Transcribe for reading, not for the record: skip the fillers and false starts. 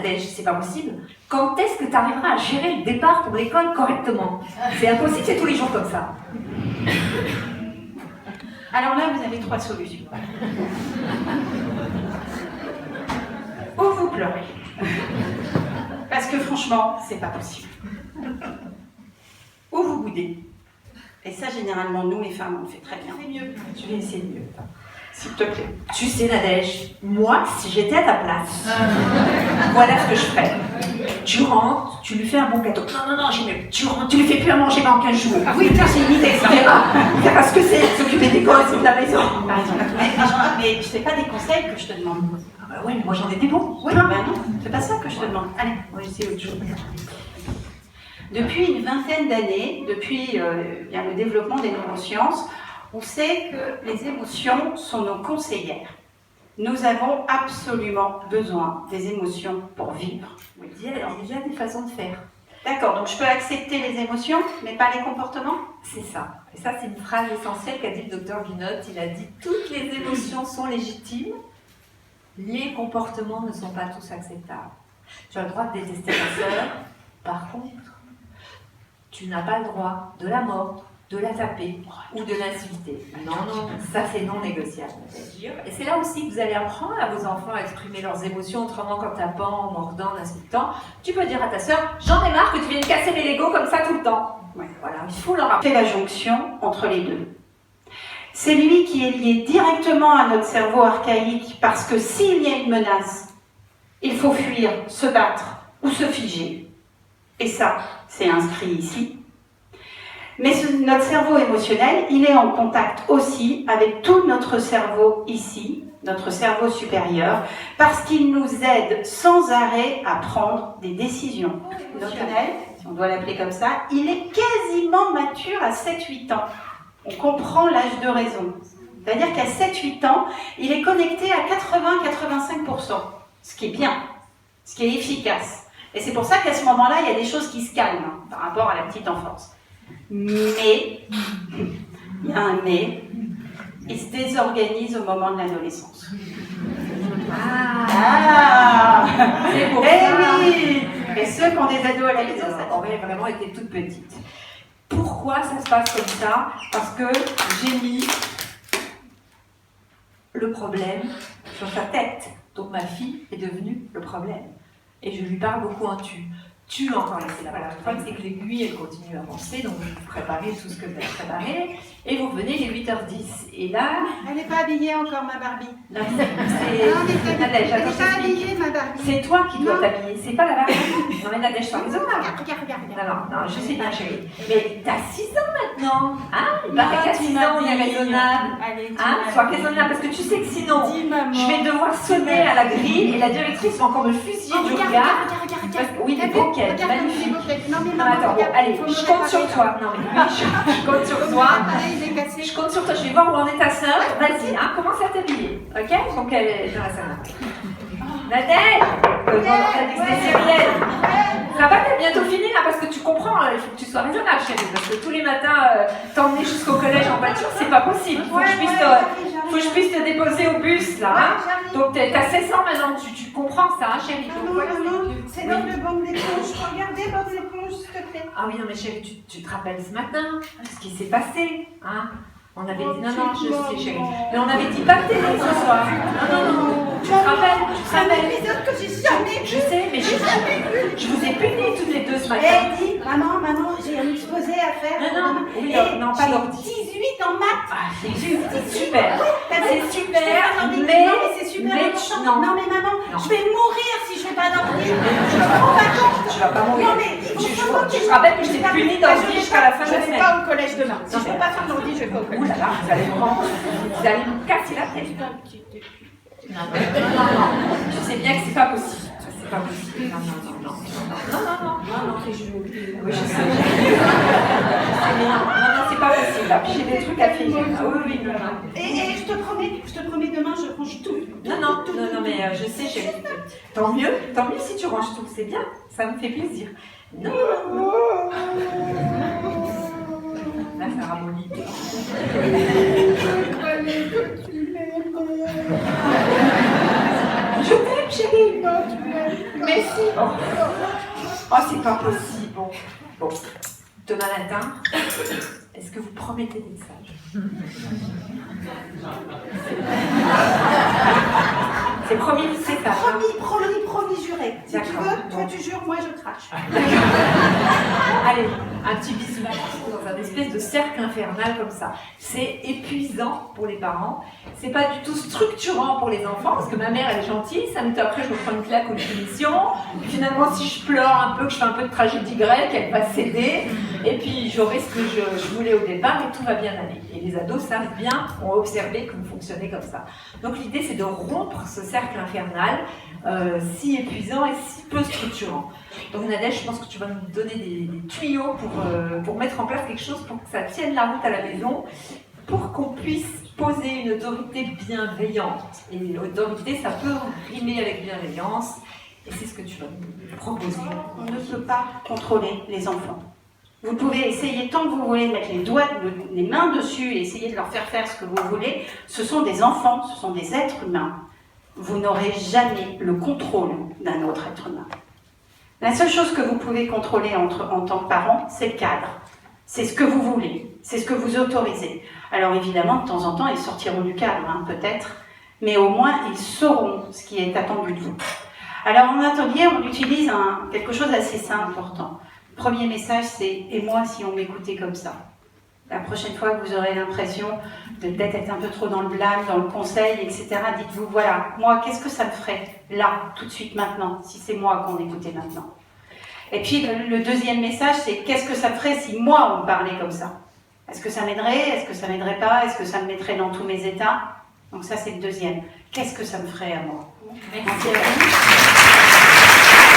Nadège, c'est pas possible. Quand est-ce que tu arriveras à gérer le départ pour l'école correctement? C'est impossible, c'est tous les jours comme ça. Alors là, vous avez 3 solutions. Ou vous pleurez. Parce que franchement, c'est pas possible. Ou vous boudez. Et ça, généralement, nous, les femmes, on le fait très bien. C'est mieux. Je vais essayer de mieux. S'il te plaît. Tu sais, Nadège, moi, si j'étais à ta place, voilà ce que je ferais. Tu rentres, tu lui fais un bon gâteau. Non, j'ai mieux. Tu rentres, tu lui fais plus à manger pendant 15 jours. Ah oui, c'est une idée, ça c'est parce que c'est s'occuper des gosses de la maison. Mais c'est pas des conseils que je te demande. Ah bah oui, mais moi j'en ai des bons. Oui, bah non, c'est pas ça que je te demande. Allez, on va essayer autre chose. Depuis une vingtaine d'années, depuis bien le développement des neurosciences, on sait que les émotions sont nos conseillères. Nous avons absolument besoin des émotions pour vivre. Oui, il y a déjà des façons de faire. D'accord, donc je peux accepter les émotions, mais pas les comportements? C'est ça. Et ça, c'est une phrase essentielle qu'a dit le docteur Guinotte. Il a dit « Toutes les émotions sont légitimes, les comportements ne sont pas tous acceptables. Tu as le droit de détester ta sœur, par contre, tu n'as pas le droit de la mordre, de la taper ou de l'insulter. Non, ça c'est non négociable. Et c'est là aussi que vous allez apprendre à vos enfants à exprimer leurs émotions autrement qu'en tapant, en mordant, en insultant. Tu peux dire à ta sœur, j'en ai marre que tu viennes casser mes Legos comme ça tout le temps. Ouais. Voilà, il faut leur apprendre. C'est la jonction entre les deux. C'est lui qui est lié directement à notre cerveau archaïque parce que s'il y a une menace, il faut fuir, se battre ou se figer. Et ça, c'est inscrit ici. Mais notre cerveau émotionnel, il est en contact aussi avec tout notre cerveau ici, notre cerveau supérieur, parce qu'il nous aide sans arrêt à prendre des décisions. Émotionnel, si on doit l'appeler comme ça, il est quasiment mature à 7-8 ans. On comprend l'âge de raison. C'est-à-dire qu'à 7-8 ans, il est connecté à 80-85%, ce qui est bien, ce qui est efficace. Et c'est pour ça qu'à ce moment-là, il y a des choses qui se calment par rapport à la petite enfance. Mais, il y a un mais, il se désorganise au moment de l'adolescence. C'est pour ça. Oui. Et ceux qui ont des ados à la maison, ça aurait vraiment été toute petite. Pourquoi ça se passe comme ça? Parce que j'ai mis le problème sur sa tête. Donc ma fille est devenue le problème. Et je lui parle beaucoup en tu. Tu l'as encore laissé là-bas. Le problème, c'est que l'aiguille, elle continue à avancer, donc vous préparez tout ce que vous avez préparé, et vous revenez les 8h10. Et là... Elle n'est pas habillée encore, ma Barbie. Là, c'est... Nadège, attends, pas habillée, ma Barbie. C'est toi qui dois t'habiller, c'est pas la Barbie. Non, mais Nadège, sois raisonnable. Regarde. Non, je sais bien, chérie. Mais t'as 6 ans maintenant. Hein? Il paraît qu'à 6 ans, on est raisonnable. Hein? Sois raisonnable, parce que tu sais que sinon, je vais devoir sonner à la grille, et la directrice va encore me fusiller du regard. Oui, les bouquettes, magnifique. Non, mais attends, bon, allez, je compte sur toi. Non, mais oui, je compte sur toi. Je compte sur toi. Je vais voir où en est ta sœur. Vas-y, hein, commence à t'habiller. Ok? Donc, elle est dans la salle. Nadège! C'est Cyrielle. Ça va, t'as bientôt fini là, parce que tu comprends, il faut que tu sois raisonnable, chérie. Parce que tous les matins, t'emmener jusqu'au collège en voiture, c'est pas possible. Faut que je puisse te déposer au bus là. Hein. Donc, t'as 16 ans maintenant, tu comprends ça, hein, chérie. Non, c'est dans le banc d'éponge. Regardez, banc d'éponge, s'il te plaît. Ah oui, non, mais chérie, tu te rappelles ce matin, ce qui s'est passé, hein? On avait dit, non, je sais, chérie. Mais on avait dit pas de télé ce soir. Non. Tu te rappelles? C'est un épisode que j'ai jamais vu. Je sais, mais je vous ai punis toutes les deux ce matin. Dit, maman, j'ai un exposé à faire. Non, pas d'ordi. 18 en maths. Ah, c'est super. C'est super, mais c'est super important. Non, mais maman, je vais mourir si je fais pas d'ordi. Je me rends pas compte. Tu vas pas mourir. Non, mais je te rappelle que je t'ai puni d'ordi jusqu'à la fin de la semaine. Je vais pas au collège demain. Si je ne peux pas faire d'ordi, je vais pas au collège. Oulala, vous allez me casser la tête. Non. Je sais bien que c'est pas possible. C'est pas possible. Non. Oui, je sais. Non, c'est pas possible. Là. Puis j'ai des trucs à finir. Oui, non. Et je te promets, demain, je range tout. Non, mais je sais, chérie. Tant mieux si tu ranges tout. C'est bien. Ça me fait plaisir. Non. Là, ça ramollit. Je t'aime, chérie. Mais si, bon. Oh, c'est pas possible. Bon. Demain matin, est-ce que vous promettez d'être sage? C'est promis, c'est ça. Promis, juré. Si tu D'accord. veux, toi tu jures, moi je crache. Allez, un petit bisou dans un espèce de cercle infernal comme ça. C'est épuisant pour les parents, c'est pas du tout structurant pour les enfants, parce que ma mère elle est gentille, 5 minutes après je me prends une claque ou une punition, puis finalement si je pleure un peu, que je fais un peu de tragédie grecque, elle va céder, et puis j'aurai ce que je voulais au départ et tout va bien aller. Et les ados savent bien, ont observé que vous fonctionnez comme ça. Donc l'idée c'est de rompre ce cercle infernal, si épuisant et si peu structurant. Donc Nadège, je pense que tu vas nous donner des tuyaux pour mettre en place quelque chose pour que ça tienne la route à la maison, pour qu'on puisse poser une autorité bienveillante. Et l'autorité, ça peut rimer avec bienveillance, et c'est ce que tu vas nous proposer. On ne peut pas contrôler les enfants. Vous pouvez essayer tant que vous voulez de mettre les mains dessus et essayer de leur faire ce que vous voulez. Ce sont des enfants, ce sont des êtres humains. Vous n'aurez jamais le contrôle d'un autre être humain. La seule chose que vous pouvez contrôler en tant que parent, c'est le cadre. C'est ce que vous voulez, c'est ce que vous autorisez. Alors évidemment, de temps en temps, ils sortiront du cadre, peut-être, mais au moins, ils sauront ce qui est attendu de vous. Alors en atelier, on utilise quelque chose d'assez simple, important. Le premier message, c'est « Et moi, si on m'écoutait comme ça ?» La prochaine fois que vous aurez l'impression de peut-être être un peu trop dans le blâme, dans le conseil, etc., dites-vous, voilà, moi, qu'est-ce que ça me ferait là, tout de suite, maintenant, si c'est moi qu'on écoutait maintenant. Et puis, le deuxième message, c'est qu'est-ce que ça me ferait si moi, on me parlait comme ça? Est-ce que ça m'aiderait? Est-ce que ça m'aiderait pas? Est-ce que ça me mettrait dans tous mes états? Donc ça, c'est le deuxième. Qu'est-ce que ça me ferait à moi? Merci à vous.